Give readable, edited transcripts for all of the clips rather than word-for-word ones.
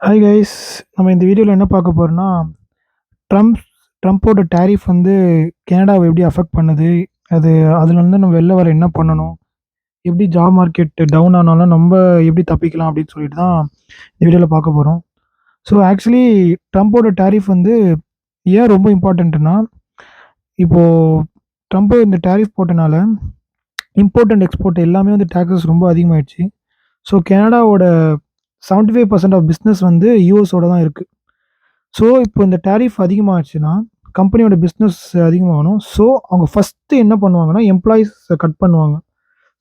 Hi guys. நம்ம இந்த வீடியோவில் என்ன பார்க்க போறோம்னா, ட்ரம்ப் ட்ரம்ப்போட டாரிஃப் வந்து கனடாவை எப்படி அஃபெக்ட் பண்ணுது? அது அதுலேருந்து நம்ம வெளில வர என்ன பண்ணணும்? எப்படி ஜாப் மார்க்கெட் டவுன் ஆனாலும் நம்ம எப்படி தப்பிக்கலாம்? அப்படின்னு சொல்லிட்டு தான் இந்த வீடியோவில் பார்க்க போறோம். ஸோ ஆக்சுவலி ட்ரம்ப்போட டாரிஃப் வந்து ஏன் ரொம்ப இம்பார்ட்டன்ட்னா, இப்போ ட்ரம்ப் இந்த டாரிஃப் போட்டனால இம்போர்ட் அண்ட் எக்ஸ்போர்ட் எல்லாமே வந்து டாக்ஸஸ் ரொம்ப அதிகமாயிடுச்சு. ஸோ கனடாவோட 75% ஆஃப் பிஸ்னஸ் வந்து யுஎஸோட தான் இருக்கு. ஸோ, இப்போ இந்த டாரிஃப் அதிகமாச்சுன்னா, கம்பெனியோட பிசினஸ் அதிகமாகணும். ஸோ, அவங்க ஃபர்ஸ்ட்டு என்ன பண்ணுவாங்கன்னா, எம்ப்ளாயீஸ கட் பண்ணுவாங்க.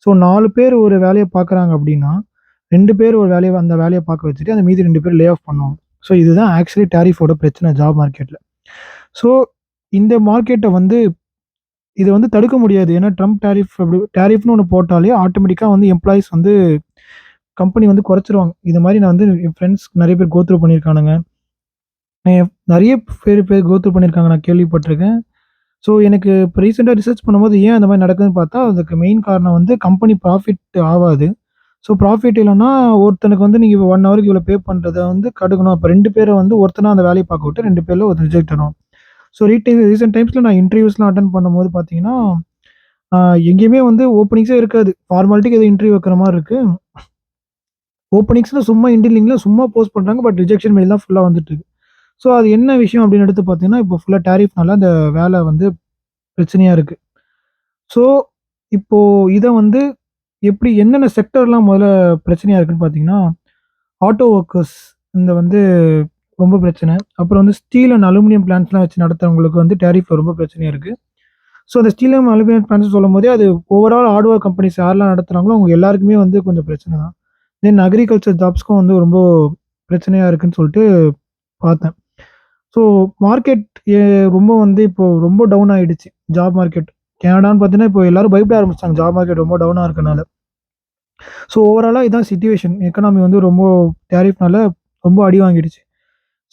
ஸோ, 4 பேர் ஒரு வேலைய பார்க்குறாங்க அப்படின்னா, 2 பேர் ஒரு வேலைய அந்த வேலைய பார்க்க வச்சுட்டு, அந்த மீதி 2 பேர் லே ஆஃப் பண்ணுவாங்க. ஸோ, இதுதான் ஆக்சுவலி டாரிஃபோட பிரச்சனை ஜாப் மார்க்கெட்ல. ஸோ, இந்த மார்க்கெட்ட வந்து இத வந்து தடுக்க முடியாது. ஏன்னா, ட்ரம்ப் டாரிஃப்னு ஒண்ணு போட்டாலே ஆட்டோமேட்டிக்கா வந்து எம்ப்ளாயீஸ் வந்து கம்பெனி வந்து குறைச்சிருவாங்க. இது மாரி நான் வந்து என் ஃப்ரெண்ட்ஸ் நெறைய பேர் கோ த்ரூ பண்ணியிருக்கானுங்க. நெறைய பேர் கோ த்ரூ பண்ணியிருக்காங்க. நான் கேள்விப்பட்டுருக்கேன். ஸோ, எனக்கு இப்ப ரீசென்ட்டா ரிசர்ச் பண்ணும்போது ஏன் அந்த மாரி நடக்குதுன்னு பார்த்தா, அதுக்கு மெயின் காரணம் வந்து கம்பெனி ப்ராஃபிட் ஆவாது. ஸோ, ப்ராஃபிட் இல்லன்னா ஒருத்தனுக்கு வந்து நீங்க 1 ஹவருக்கு இவ்வளோ பே பண்றத வந்து கடுக்கணும். அப்ப 2 பேர வந்து ஒருத்தனா அந்த வேலைய பார்க்க விட்டு 2 பேர்ல ஒரு ரிஜெக்ட் ஆனும். ஸோ, ரீசென்ட் டைம்ஸ்ல நான் இன்டர்வியூஸ்லாம் அட்டெண்ட் பண்ணும்போது பார்த்தீங்கன்னா, அ எங்கேயுமே வந்து ஓப்பனிங்ஸே இருக்காது. ஃபார்மாலிட்டிக்கு ஏதோ இன்டர்வியூ வைக்கிற மாரி இருக்கு. ஓப்பனிங்ஸ்ல சும்மா இன்டீட் லிங்க்ல சும்மா போஸ்ட் பண்றாங்க. பட் ரிஜெக்ஷன் மெயில் தான் ஃபுல்லா வந்துட்டு இருக்கு. ஸோ, அது என்ன விஷயம் அப்படின்னு எடுத்து பார்த்தீங்கன்னா, இப்போ ஃபுல்லா டாரிஃப்னால அந்த வேலை வந்து பிரச்சனையா இருக்கு. ஸோ, இப்போ இத வந்து எப்படி என்னென்ன செக்டர்லாம் முதல்ல பிரச்சனையா இருக்குன்னு பார்த்தீங்கன்னா, ஆட்டோ வொர்க்கர்ஸ் இந்த வந்து ரொம்ப பிரச்சனை. அப்புறம் வந்து ஸ்டீல் அண்ட் அலுமினியம் பிளான்ட்ஸ்லாம் வச்சு நடத்துறவங்களுக்கு வந்து டாரிஃப்ல ரொம்ப பிரச்சனையா இருக்கு. ஸோ, அந்த ஸ்டீல் அண்ட் அலுமினியம் பிளான்ட்ஸ் சொல்லும்போதே அது ஓவரால் ஹார்ட்வேர் கம்பெனிஸ் யாரெல்லாம் நடத்துறாங்களோ அவங்க எல்லாருக்குமே வந்து கொஞ்சம் பிரச்சனை தான். தென் அக்ரிகல்ச்சர் ஜாப்ஸ்க்கும் வந்து ரொம்ப பிரச்சனையா இருக்குன்னு சொல்லிட்டு பார்த்தேன். ஸோ, மார்க்கெட் எ ரொம்ப வந்து இப்போ ரொம்ப டவுன் ஆயிடுச்சு. Job market. கனடான்னு பார்த்தீங்கன்னா, இப்போ எல்லாரும் பயப்பட ஆரம்பிச்சுட்டாங்க. ஜாப் மார்க்கெட் ரொம்ப டவுனா இருக்கனால. ஸோ, ஓவராலா இதான் சிட்யூவேஷன். எக்கனாமி வந்து ரொம்ப டாரிஃப்னால ரொம்ப அடி வாங்கிடுச்சு.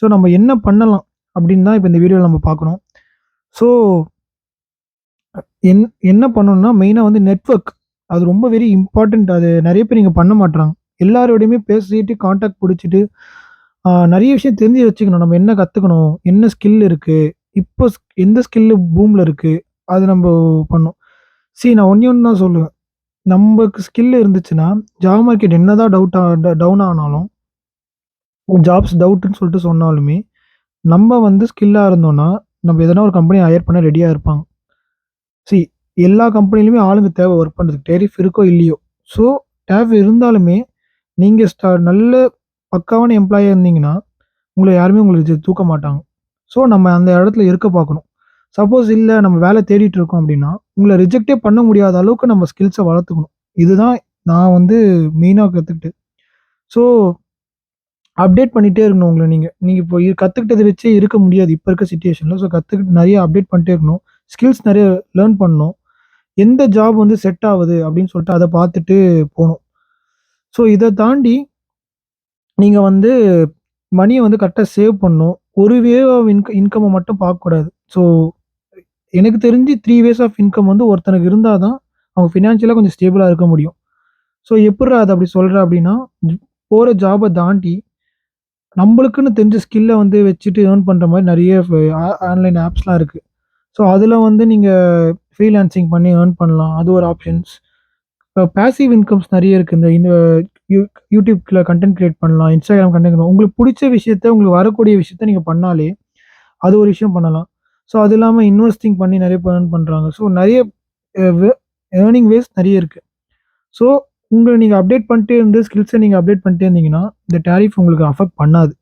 ஸோ, நம்ம என்ன பண்ணலாம்? அப்படின்னு தான் இப்ப இந்த வீடியோல நம்ம பார்க்கணும். ஸோ, என் என்ன பண்ணணும்னா, மெயினா வந்து நெட்வொர்க். அது ரொம்ப வெரி இம்பார்ட்டன்ட். அது நெறைய பேர் இங்க பண்ண மாட்றாங்க. எல்லாரோடையுமே பேசிட்டு, கான்டாக்ட் புடிச்சுட்டு, நெறைய விஷயம் தெரிஞ்சு வச்சுக்கணும். நம்ம என்ன கத்துக்கணும்? என்ன ஸ்கில் இருக்கு? இப்போ எந்த ஸ்கில் பூம்ல இருக்கு? அது நம்ப பண்ணணும். நான் ஒண்ணே ஒண்ணு தான் சொல்லுவேன். நம்பக்கு ஸ்கில் இருந்துச்சுன்னா, ஜாப் மார்க்கெட் என்னதான் டவுன் ஆனாலும், ஜாப்ஸ் டவுட்ன்னு சொல்லிட்டு சொன்னாலுமே, நம்ம வந்து ஸ்கில்லா இருந்தோம்னா, நம்ம எதனா ஒரு கம்பெனி ஹையர் பண்ண ரெடியா இருப்பாங்க. சி எல்லா கம்பெனிலயுமே ஆளுங்க தேவை ஒர்க் பண்றதுக்கு. டெரிஃப் இருக்கோ இல்லையோ. ஸோ, டேரிஃப் இருந்தாலுமே, நீங்க நல்ல பக்காவான எம்ப்ளாயியா இருந்தீங்கன்னா, உங்கள யாருமே தூக்க மாட்டாங்க. ஸோ, நம்ம அந்த இடத்துல இருக்க பார்க்கணும். சப்போஸ் இல்ல நம்ம வேலை தேடிட்டு இருக்கோம் அப்படின்னா, உங்கள ரிஜெக்ட்டே பண்ண முடியாத அளவுக்கு நம்ம ஸ்கில்ஸ வளர்த்துக்கணும். இதுதான் நான் வந்து மெயினா கத்துக்கிட்டது. ஸோ, அப்டேட் பண்ணிட்டே இருக்கணும் உங்கள நீங்க. நீங்க இப்போ கத்துக்கிட்டத வச்சே இருக்க முடியாது. இப்ப இருக்க சிட்யூவேஷன்ல. ஸோ, கத்துக்கிட்டு நெறைய அப்டேட் பண்ணிட்டே இருக்கணும். ஸ்கில்ஸ் நெறைய லேர்ன் பண்ணணும். எந்த ஜாப் வந்து செட் ஆவுது அப்படின்னு சொல்லிட்டு அத பார்த்துட்டு போணும். ஸோ, இத தாண்டி நீங்க வந்து மணிய வந்து கரெக்ட்டா சேவ் பண்ணணும். ஒரு வே ஆஃப் இன்கம்ம மட்டும் பார்க்கக்கூடாது. ஸோ, எனக்கு தெரிஞ்சு 3 வேஸ் ஆஃப் இன்கம் வந்து ஒருத்தனுக்கு இருந்தா தான், அவன் ஃபினான்ஷியலா கொஞ்சம் ஸ்டேபிளா இருக்க முடியும். ஸோ, எப்புட்றா அத அப்படி சொல்றேன் அப்படின்னா, போற ஜாப தாண்டி நம்பளுக்குன்னு தெரிஞ்ச ஸ்கில்ல வந்து வச்சுட்டு ஏர்ன் பண்ற மாரி நெறைய ஆன்லைன் ஆப்ஸ்லாம் இருக்கு. ஸோ, அதுல வந்து நீங்க ஃப்ரீலான்சிங் பண்ணி ஏர்ன் பண்ணலாம். அது ஒரு ஆப்ஷன்ஸ். இப்ப பேசிவ் இன்கம்ஸ் நெறைய இருக்கு. இந்த யூ யூடியூப்ல கன்டென்ட் கிரியேட் பண்ணலாம். இன்ஸ்டாகிராம் கன்டென்ட் உங்களுக்கு புடிச்ச விஷயத்த, உங்களுக்கு வரக்கூடிய விஷயத்த நீங்க பண்ணாலே, அது ஒரு விஷயம் பண்ணலாம். ஸோ, அது இல்லாம இன்வெஸ்டிங் பண்ணி நெறைய பேர் ஏர்ன் பண்றாங்க. ஸோ, நெறைய அ வே ஏர்னிங் வேஸ் நெறைய இருக்கு. ஸோ, உங்கள நீங்க அப்டேட் பண்ணிட்டே இருந்து ஸ்கில்ஸ நீங்க அப்டேட் பண்ணிட்டே இருந்தீங்கன்னா, இந்த டாரிஃப் உங்களுக்கு அஃபெக்ட் பண்ணாது.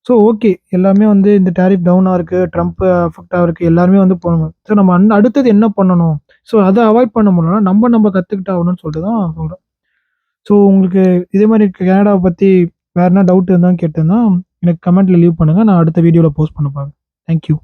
So, okay. எல்லாமே வந்து இந்த டாரிஃப் டவுனா இருக்கு. ட்ரம்ப் அஃபெக்ட் ஆவருக்கு எல்லாருமே வந்து போணும். ஸோ, நம்ம அடுத்தது என்ன பண்ணணும்? ஸோ, அத அவாய்ட் பண்ண முடியலன்னா, நம்ம கத்துக்கிட்டாகணும்னு சொல்லிட்டு தான் சொல்றேன். ஸோ, உங்களுக்கு இதே மாரி கனடாவ பத்தி வேற எதனா டவுட் இருந்தா கேட்டேன்னா, எனக்கு கமெண்ட்ல லீவ் பண்ணுங்க. நான் அடுத்த வீடியோல போஸ்ட் பண்ண பாக்குறேன். Thank you.